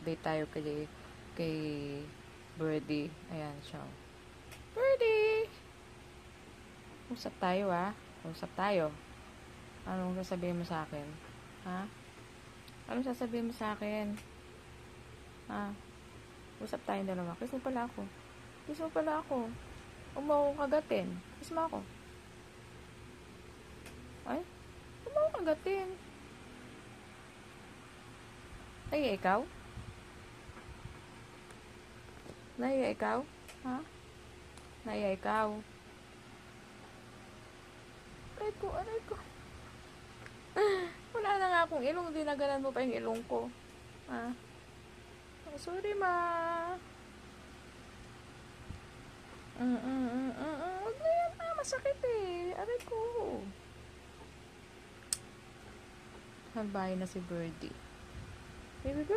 update tayo kay Birdie. Ayan siya. Birdie! Usap tayo Usap tayo. Anong sasabihin mo sa akin? Ha? Anong sasabihin mo sa akin? Ha? Usap tayong dalawa. Kiss mo pala ako. Kiss mo pala ako. Huwag mo akong kagatin. Kiss mo ako. Ay? Huwag mo akong kagatin. Naiya ikaw? Naiya ikaw? Ha? Naiya ikaw? Aray ko. Wala na nga akong ilong. Dinaganan mo pa yung ilong ko. Ha? Oh, sorry, ma. Huwag na yan, ma. Masakit eh. Aray ko. Halbahay na si Birdie. Baby Birdie.